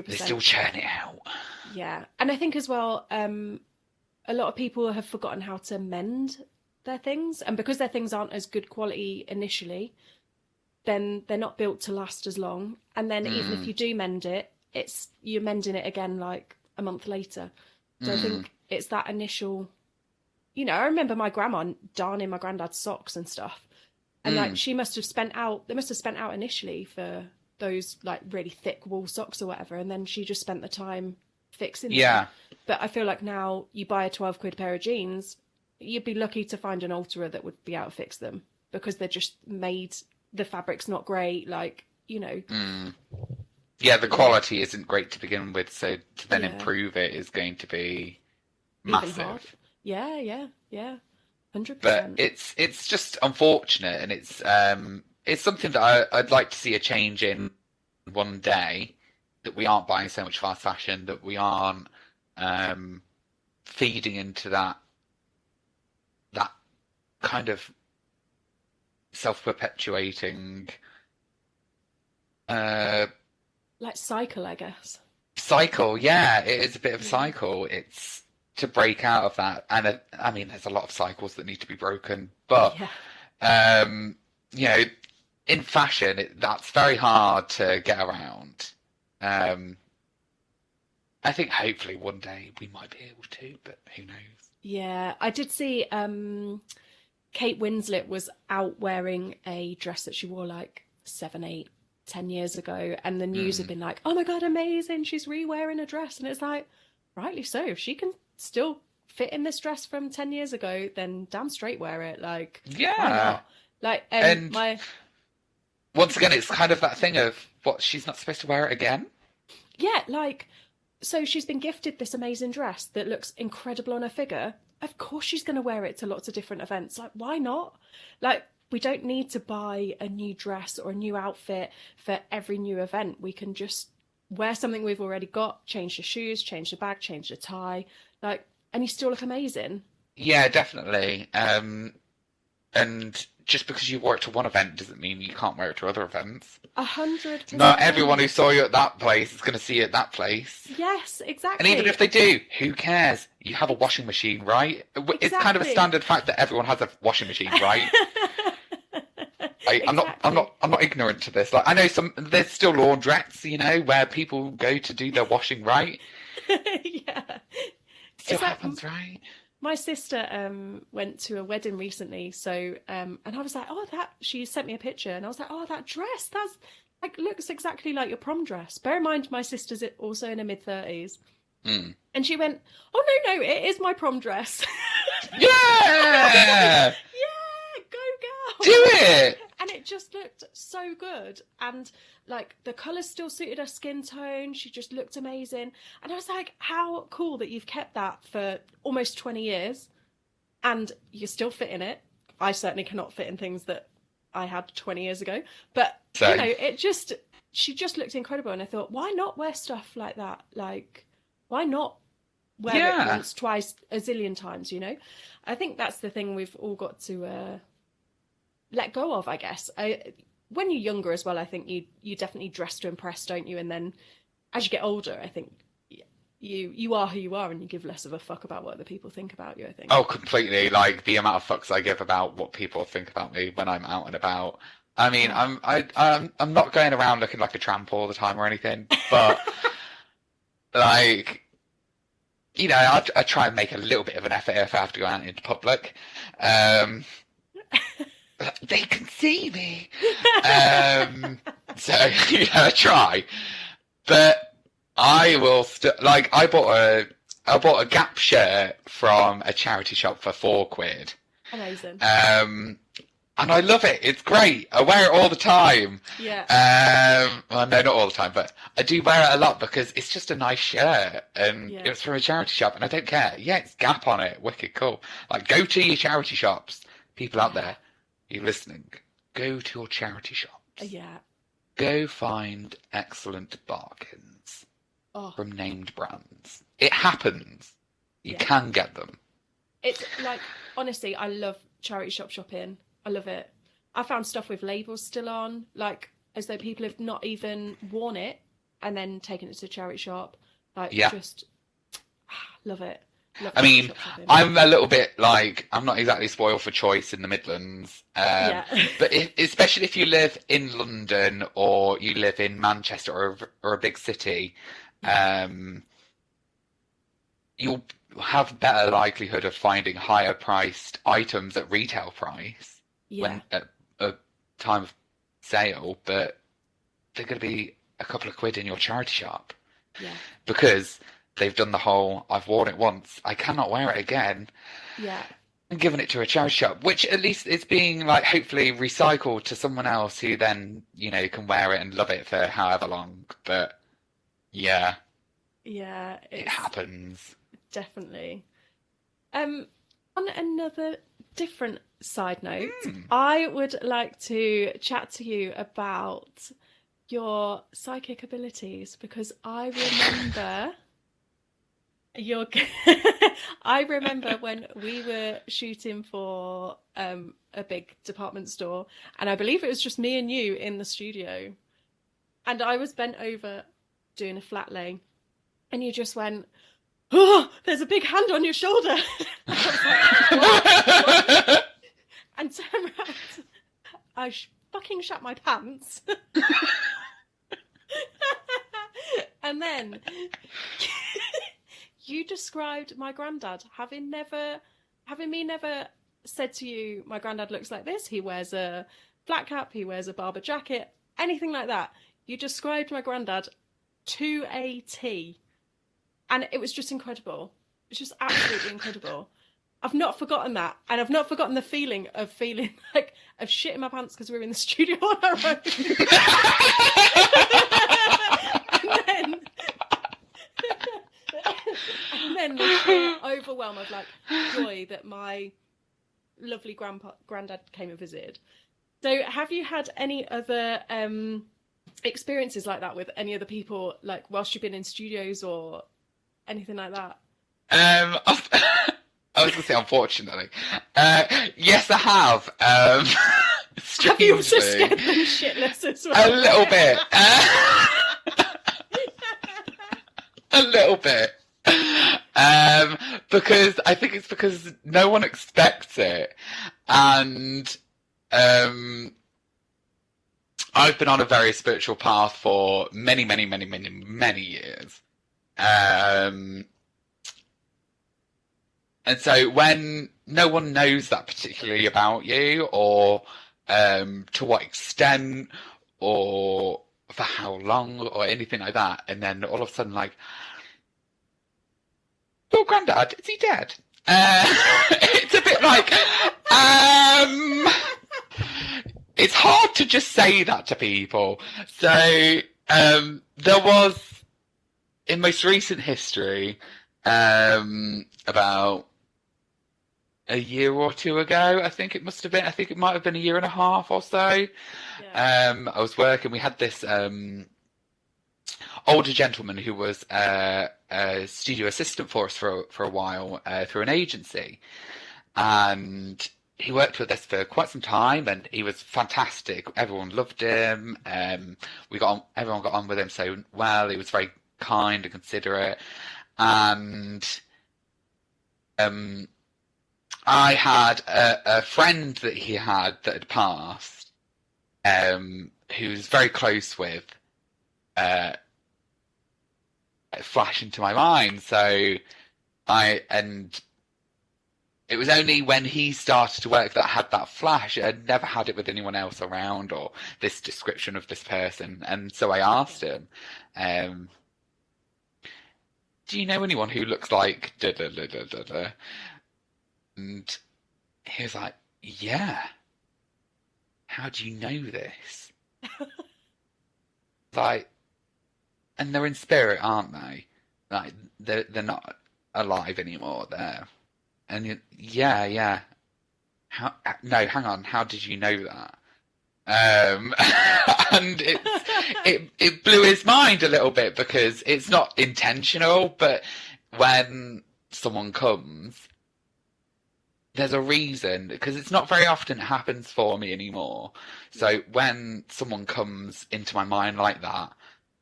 They 100%. still churn it out. Yeah. And I think as well, a lot of people have forgotten how to mend their things, and because their things aren't as good quality initially, then they're not built to last as long. And then even if Mm, you do mend it, you're mending it again like a month later. So I mm, think it's that initial, I remember my grandma darning my granddad's socks and stuff. And like mm. they must have spent out initially for those like really thick wool socks or whatever, and then she just spent the time fixing them. Yeah, But I feel like now you buy a 12 quid pair of jeans, you'd be lucky to find an alterer that would be able to fix them because they're just made, the fabric's not great, like, mm. Yeah. The yeah, quality isn't great to begin with, so to then yeah, improve it is going to be even hard. massive. Yeah, yeah, yeah, But 100%. it's just unfortunate, and it's something that I'd like to see a change in one day. That we aren't buying so much fast fashion, that we aren't um, feeding into that kind of self-perpetuating uh, Like cycle, I guess. cycle. Yeah, it is a bit of a Yeah, cycle. It's to break out of that, and I mean, there's a lot of cycles that need to be broken, but yeah, um, you know, in fashion, that's very hard to get around. Um, I think hopefully one day we might be able to, but who knows? yeah. I did see Kate Winslet was out wearing a dress that she wore like 7, 8, 10 years ago, and the news had Mm. been like, "Oh my God, amazing! She's re-wearing a dress," and it's like, rightly so. If she can still fit in this dress from 10 years ago, then damn straight wear it. Like, why Yeah, not? Like, and my once again, it's kind of that thing of what she's not supposed to wear it again. yeah, like, so she's been gifted this amazing dress that looks incredible on her figure. Of course, she's going to wear it to lots of different events. Like, why not? Like, we don't need to buy a new dress or a new outfit for every new event. We can just wear something we've already got, change the shoes, change the bag, change the tie, like, and you still look amazing. Yeah, definitely. And just because you wore it to one event doesn't mean you can't wear it to other events. A hundred Not everyone who percent. saw you at that place is going to see you at that place. Yes, And even if exactly. they do, who cares? You have a washing machine, right? It's kind of a Exactly. standard fact that everyone has a washing machine, right? Exactly. I'm not ignorant to this. Like, I know there's still laundrettes, where people go to do their washing, right? Yeah. Still It's like happens, right? my sister went to a wedding recently, so and I was like, oh, that she sent me a picture, and I was like, oh, that dress, that's like looks exactly like your prom dress. Bear in mind, my sister's also in her mid-30s, Mm. and she went, oh no, no, it is my prom dress. And I was like, Yeah! yeah, Do go girl. it! And it just looked so good, and like the colours still suited her skin tone. She just looked amazing, and I was like, how cool that you've kept that for almost 20 years. and you're still fit in it. I certainly cannot fit in things that I had 20 years ago, but So, she just looked incredible, and I thought, why not wear stuff like that? Like, why not wear it yeah. once, twice, a zillion times, you know? I think that's the thing we've all got to let go of, I guess. When you're younger as well, I think you definitely dress to impress, don't you? And then as you get older, I think you are who you are, and you give less of a fuck about what other people think about you, I think. Oh, completely. Like the amount of fucks I give about what people think about me when I'm out and about. I mean, Oh. I'm not going around looking like a tramp all the time or anything, but like, you know, I try and make a little bit of an effort if I have to go out into public. Um, they can see me. So, you know, I try. But I will still, like, I bought a Gap shirt from a charity shop for £4. Amazing. And I love it. It's great. I wear it all the time. Yeah. Well, no, not all the time, but I do wear it a lot because it's just a nice shirt, and Yeah. it's from a charity shop, and I don't care. Yeah, it's Gap on it. Wicked cool. Like, go to your charity shops. People out there, you listening? Go to your charity shops. Yeah. Go find excellent bargains Oh, from named brands. It happens. You Yeah. can get them. it's like, honestly, I love charity shop shopping. I love it. I found stuff with labels still on, like as though people have not even worn it and then taken it to a charity shop. Like, Yeah. just love it. Love I charity mean, shop shopping. I'm a little bit like, I'm not exactly spoiled for choice in the Midlands. Yeah. But especially if you live in London or you live in Manchester or a big city, you'll have better likelihood of finding higher priced items at retail price Yeah. when at a time of sale, but they're going to be a couple of quid in your charity shop Yeah. because they've done the whole, I've worn it once, I cannot wear it again, Yeah. and given it to a charity shop, which at least it's being like hopefully recycled to someone else who then, you know, can wear it and love it for however long. But yeah, Yeah. it It's happens. definitely. On another different side note, Hmm. I would like to chat to you about your psychic abilities, because I remember your I remember when we were shooting for a big department store, and I believe it was just me and you in the studio, and I was bent over doing a flat lay, and you just went, "Oh, there's a big hand on your shoulder." I was like, "What?" And turned around. I fucking shat my pants. And then you described my granddad, having me never said to you, my granddad looks like this. He wears a flat cap, he wears a Barber jacket, anything like that. You described my granddad to a T. And it was just incredible. It's just absolutely incredible. I've not forgotten that. And I've not forgotten the feeling of like, of shitting my pants because we were in the studio on our own. and then the sheer overwhelm of like joy that my lovely granddad came and visited. So have you had any other experiences like that with any other people, like whilst you've been in studios or anything like that? I was going to say, unfortunately. Yes, I have. Have you also Strangely. scared them shitless as well? A little bit. A little bit. Because I think it's because no one expects it. And I've been on a very spiritual path for many, many, many, many, many years. And so when no one knows that particularly about you, or to what extent, or for how long, or anything like that, and then all of a sudden, like, your granddad, is he dead? It's a bit like, it's hard to just say that to people. So there was, in most recent history, about a year or two ago. I think it must have been. I think it might have been a year and a half or so. Yeah. I was working. We had this older gentleman who was a studio assistant for us for a while through an agency, and he worked with us for quite some time, and he was fantastic. Everyone loved him. We got on, everyone got on with him so well. He was very kind and considerate, and um, I had a friend that he had that had passed, who was very close with. Uh, Flash into my mind. So and it was only when he started to work that I had that flash. I'd never had it with anyone else around or this description of this person. And so I asked him, um, do you know anyone who looks like da da da da da da? And he was like, yeah. How do you know this? Like, and they're in spirit, aren't they? Like they're not alive anymore. There, and yeah, yeah. How? No, hang on. How did you know that? And it blew his mind a little bit because it's not intentional, but when someone comes, there's a reason because it's not very often it happens for me anymore. So when someone comes into my mind like that,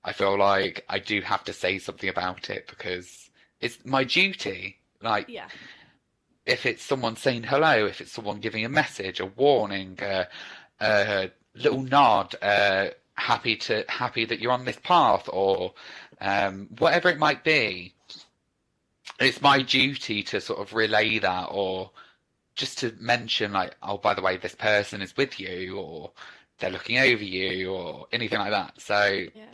I feel like I do have to say something about it because it's my duty. Like, Yeah. if it's someone saying hello, if it's someone giving a message, a warning, a little nod, happy that you're on this path, or whatever it might be, it's my duty to sort of relay that, or just to mention, like, oh, by the way, this person is with you, or they're looking over you, or anything like that. So Yeah.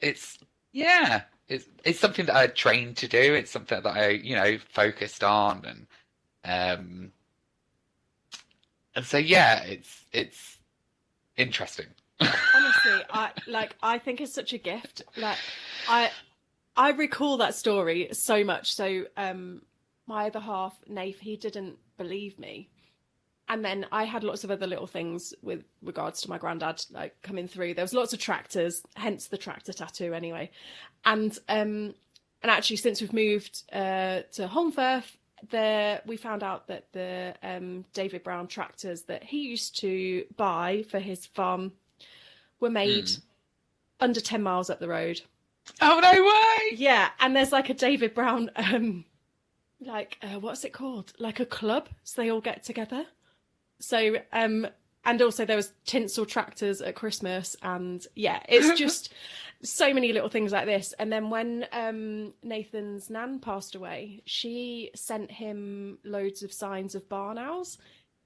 it's yeah, it's something that I trained to do. It's something that I focused on, and so yeah, it's interesting. Honestly, I think it's such a gift. Like I I recall that story so much. So my other half, Nath, he didn't believe me. And then I had lots of other little things with regards to my granddad like coming through. There was lots of tractors, hence the tractor tattoo anyway. And actually since we've moved to Holmfirth, we found out that the David Brown tractors that he used to buy for his farm were made under 10 miles up the road. Oh, no way! Yeah, and there's like a David Brown what's it called? Like a club, so they all get together. So and also there was tinsel tractors at Christmas, and yeah, it's just so many little things like this. And then when Nathan's nan passed away, she sent him loads of signs of barn owls,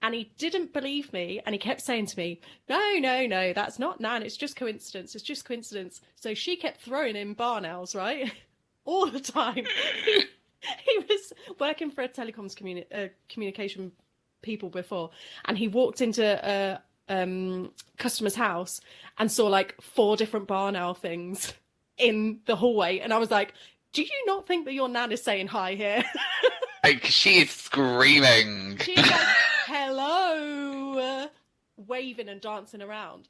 and he didn't believe me, and he kept saying to me, no, that's not nan, it's just coincidence, it's just coincidence. So she kept throwing in barn owls, right? All the time. He was working for a telecoms communication people before, and he walked into a customer's house and saw like 4 different barn owl things in the hallway, and I was like, do you not think that your nan is saying hi here? Like, she is screaming. She's like, hello, waving and dancing around.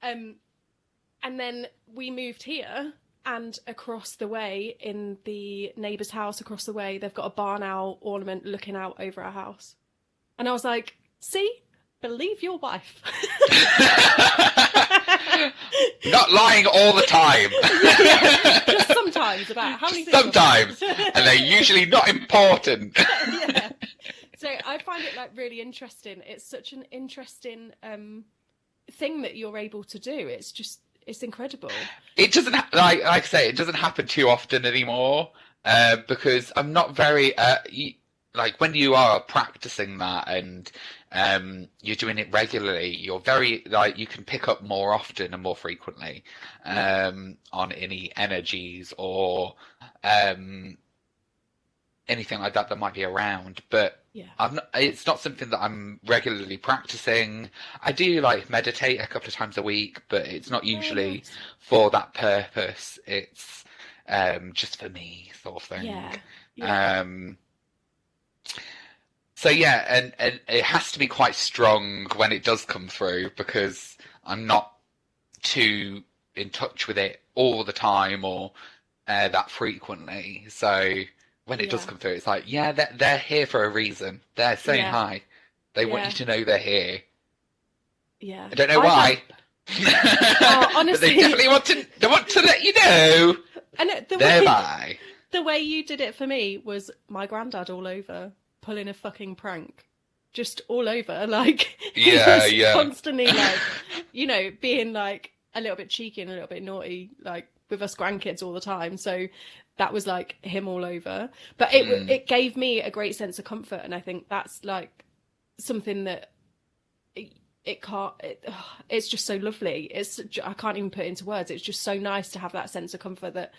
And then we moved here, and across the way, in the neighbour's house across the way, they've got a barn owl ornament looking out over our house. And I was like, see, believe your wife. Not lying all the time. Yeah, just sometimes about how many things. Sometimes. And they're usually not important. Yeah. So I find it like really interesting. It's such an interesting thing that you're able to do. It's incredible. It doesn't, like I say, it doesn't happen too often anymore because I'm not very, like when you are practicing that and you're doing it regularly, you're very, like, you can pick up more often and more frequently on any energies or anything like that might be around. But yeah. It's not something that I'm regularly practicing. I do like meditate a couple of times a week, but it's not usually for that purpose. It's just for me, sort of thing. Yeah. Yeah. So yeah, and it has to be quite strong when it does come through because I'm not too in touch with it all the time or that frequently. So when it does Yeah, come through, it's like, yeah, they're here for a reason. They're saying yeah, hi. They want you yeah, to know they're here. yeah. I don't know I've had, why, oh, but they honestly, definitely want to let you know and they're by. the way you did it for me was my granddad all over, pulling a fucking prank. Just all over. Like, he Yeah, was yeah. constantly, like, being, like, a little bit cheeky and a little bit naughty, like, with us grandkids all the time. So that was, like, him all over. But Mm. it gave me a great sense of comfort. And I think that's, like, something that it can't, it's just so lovely. I can't even put it into words. It's just so nice to have that sense of comfort that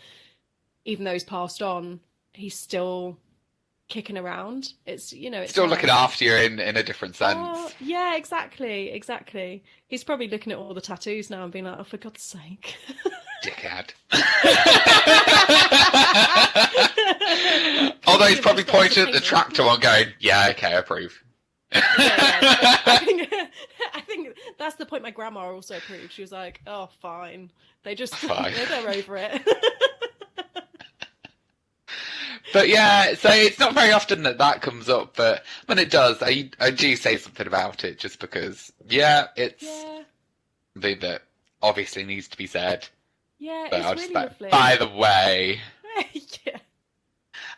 even though he's passed on, he's still kicking around. It's Still looking nice. after you in a different Oh, sense. yeah, exactly. He's probably looking at all the tattoos now and being like, oh, for God's sake. Dickhead. Although he's Couldn't probably have just got us a pointing at the painting. tractor one going, yeah, okay, approve. Yeah. I think that's the point my grandma also approved. She was like, oh, fine. They just, Fine. they're over it. But yeah, so it's not very often that comes up, but when it does, I do say something about it just because, yeah, it's Yeah. something that obviously needs to be said. Yeah, But it's I'll just really like, lovely. by the way, Yeah.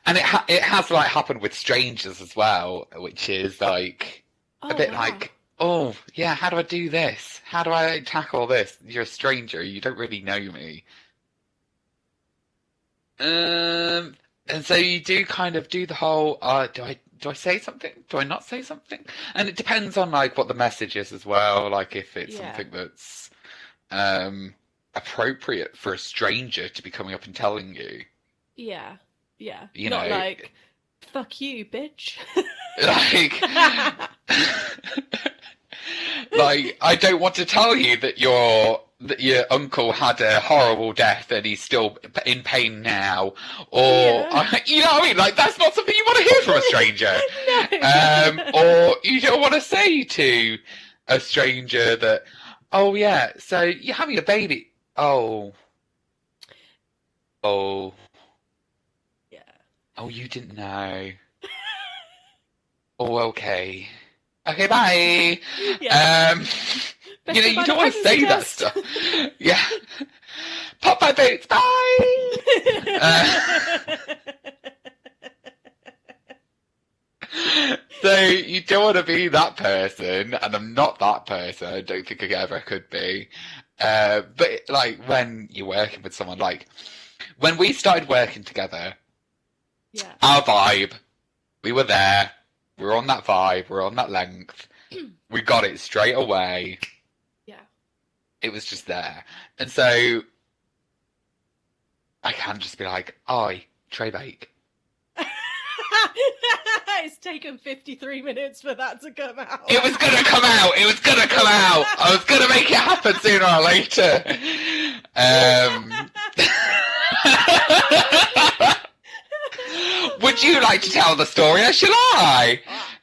and it has like happened with strangers as well, which is like a Oh, bit wow. like, oh yeah, how do I do this? How do I tackle this? You're a stranger, you don't really know me. And so you do kind of do the whole, do I say something? Do I not say something? And it depends on like what the message is as well. Like if it's Yeah. something that's um appropriate for a stranger to be coming up and telling you, Yeah. Yeah. you Not know, like, fuck you, bitch. like like I don't want to tell you that your uncle had a horrible death and he's still in pain now, or Yeah. you know what I mean? Like that's not something you want to hear from a stranger. No. Or you don't want to say to a stranger that, oh yeah, so you're having a baby. Oh, oh, Yeah. oh, you didn't know. Oh, okay. Okay, bye. Yeah. Um, Best you goodbye to don't want to pregnancy say that test. stuff. Yeah. Pop my boots, bye. Uh, so you don't want to be that person, and I'm not that person. I don't think I ever could be. But like when you're working with someone, like when we started working together, Yeah. our vibe, we were there. We were on that vibe. We were on that length. We got it straight away. Yeah. It was just there, and so I can just be like, "Oi, traybake." It's taken 53 minutes for that to come out. It was gonna come out. It was gonna come out. I was gonna make it happen sooner or later. Would you like to tell the story, or shall I?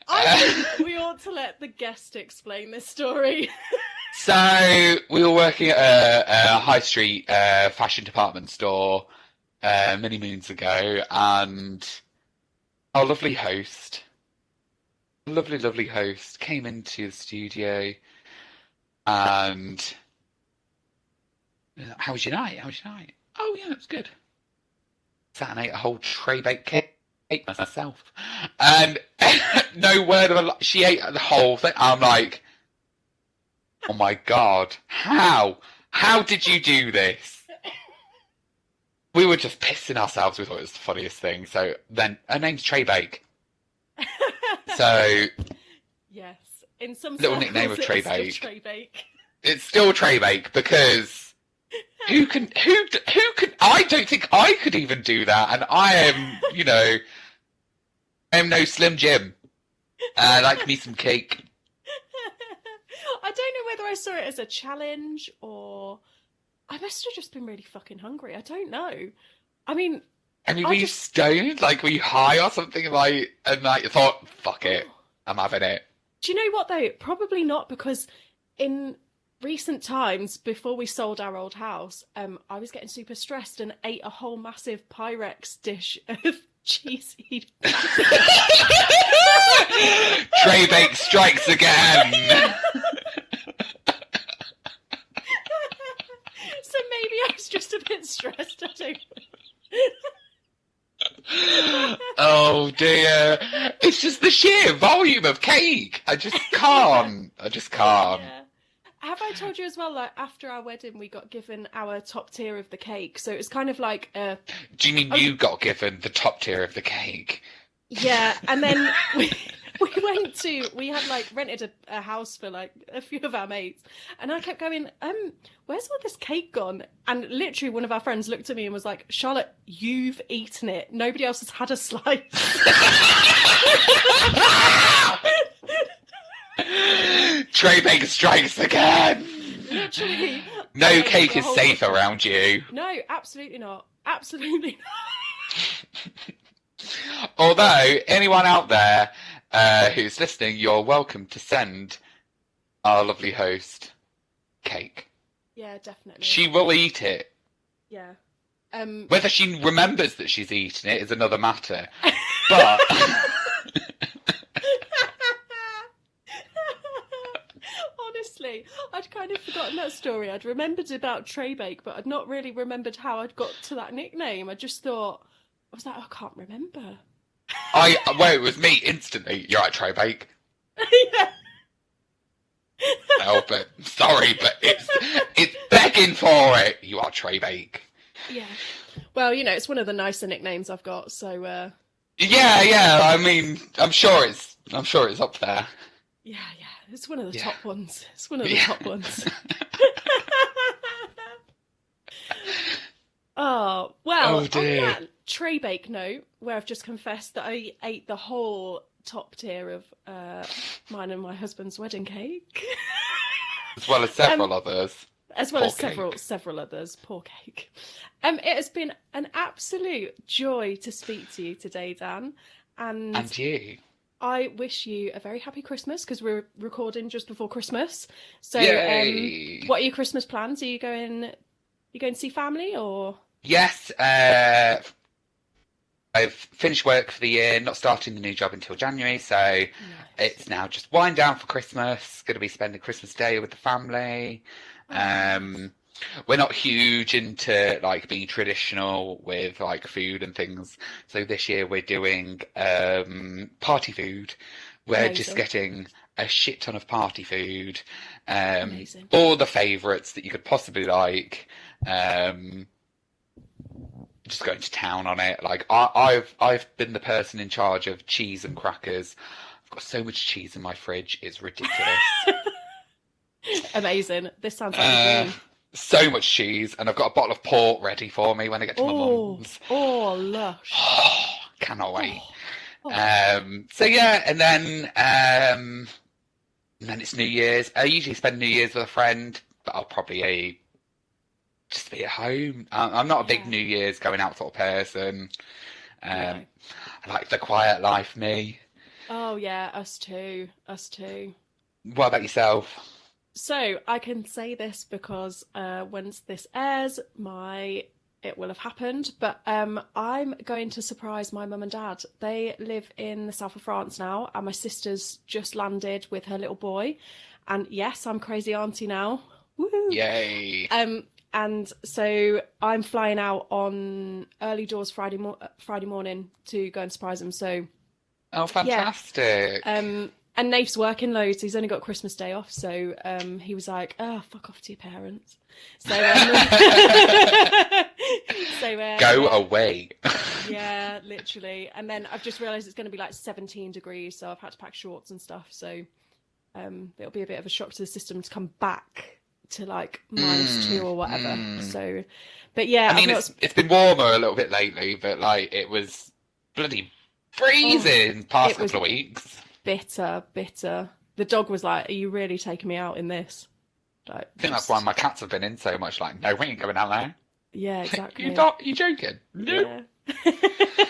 I think we ought to let the guest explain this story. So we were working at a high street fashion department store many moons ago, and our lovely host, came into the studio, and how was your night? How was your night? Oh yeah, it was good. Sat and ate a whole tray baked cake myself, and no word of a lie. She ate the whole thing. I'm like, oh my God, how? How did you do this? We were just pissing ourselves. We thought it was the funniest thing. So then her name's Traybake. So Yes. In some little circles, nickname of it is still Traybake. Traybake. It's still Traybake because who can I don't think I could even do that, and I am, I am no Slim Jim. I like me some cake. I don't know whether I saw it as a challenge or I must have just been really fucking hungry. I don't know. I mean, I mean, I were you just stoned? Like, were you high or something? And you thought, fuck it. I'm having it. Do you know what though? Probably not, because in recent times, before we sold our old house, I was getting super stressed and ate a whole massive Pyrex dish of cheesy. Traybake strikes again. So maybe I was just a bit stressed. I don't know. Oh dear. It's just the sheer volume of cake. I just can't. Yeah. Have I told you as well, like, after our wedding, we got given our top tier of the cake. So it was kind of like a... Do you mean you got given the top tier of the cake? Yeah, and then we had like rented a house for like a few of our mates, and I kept going, where's all this cake gone? And literally one of our friends looked at me and was like, Charlotte, you've eaten it. Nobody else has had a slice. Traybake strikes again. Literally. No cake is safe around you. No, absolutely not. Absolutely not. Although, anyone out there who's listening, you're welcome to send our lovely host cake. Yeah, definitely. She will eat it. Yeah. Whether she remembers that she's eaten it is another matter. But... Honestly, I'd kind of forgotten that story. I'd remembered about Traybake, but I'd not really remembered how I'd got to that nickname. I just thought... I was like, I can't remember. Well, it was me instantly. You're right, Traybake. Yeah. No, but sorry, but it's begging for it. You are Traybake. Yeah. Well, you know, it's one of the nicer nicknames I've got, so Yeah. I mean, I'm sure it's up there. Yeah. It's one of the top ones. It's one of the top ones. Oh, well, on that Traybake note, where I've just confessed that I ate the whole top tier of mine and my husband's wedding cake. As well as several others. As well as several others. Poor cake. It has been an absolute joy to speak to you today, Dan. And you. I wish you a very happy Christmas, because we're recording just before Christmas. So what are your Christmas plans? Are you going to see family, or? Yes, I've finished work for the year, not starting the new job until January, so It's now just wind down for Christmas. Going to be spending Christmas Day with the family. We're not huge into like being traditional with like food and things, so this year we're doing party food. We're just getting a shit ton of party food, all the favourites that you could possibly like. Just going to town on it. Like I've been the person in charge of cheese and crackers. I've got so much cheese in my fridge, it's ridiculous. Amazing. This sounds like a dream. So much cheese, and I've got a bottle of port ready for me when I get to my mum's. Oh, lush. Cannot wait. So yeah, and then it's New Year's. I usually spend New Year's with a friend, but I'll probably just be at home. I'm not a big New Year's going out sort of person. I like the quiet life, me. Oh yeah, us too. What about yourself? So I can say this because once this airs, it will have happened. But I'm going to surprise my mum and dad. They live in the south of France now, and my sister's just landed with her little boy. And yes, I'm crazy auntie now. Woohoo! Yay! And so I'm flying out on early doors Friday morning to go and surprise them. So, oh, fantastic! Yeah. And Naif's working loads. He's only got Christmas Day off, so he was like, "Oh, fuck off to your parents." So, go away. Yeah, literally. And then I've just realised it's going to be like 17 degrees, so I've had to pack shorts and stuff. So it'll be a bit of a shock to the system to come back to like -2 or whatever. So, but yeah, I mean, it's been warmer a little bit lately, but like it was bloody freezing past couple of weeks. Bitter. The dog was like, "Are you really taking me out in this?" Like, I think that's why my cats have been in so much. Like, no, we ain't going out there. Yeah, exactly. You joking? No. Yeah.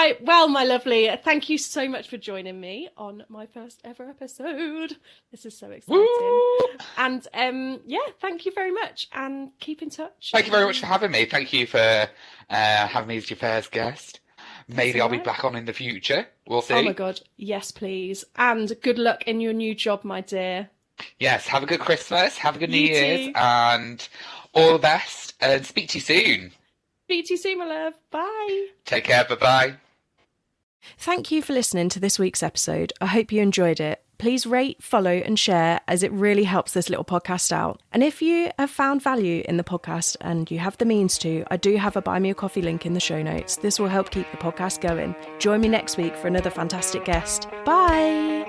right. Well, my lovely, thank you so much for joining me on my first ever episode. This is so exciting. Woo! And yeah, thank you very much, and keep in touch. Thank you very much for having me. Thank you for having me as your first guest. Maybe I'll be back on in the future. We'll see. Oh my God. Yes, please. And good luck in your new job, my dear. Yes, have a good Christmas, have a good New You Year's, too. and all the best, and speak to you soon. Speak to you soon, my love. Bye. Take care, bye-bye. Thank you for listening to this week's episode. I hope you enjoyed it. Please rate, follow, and share, as it really helps this little podcast out. And if you have found value in the podcast and you have the means to, I do have a Buy Me a Coffee link in the show notes. This will help keep the podcast going. Join me next week for another fantastic guest. Bye.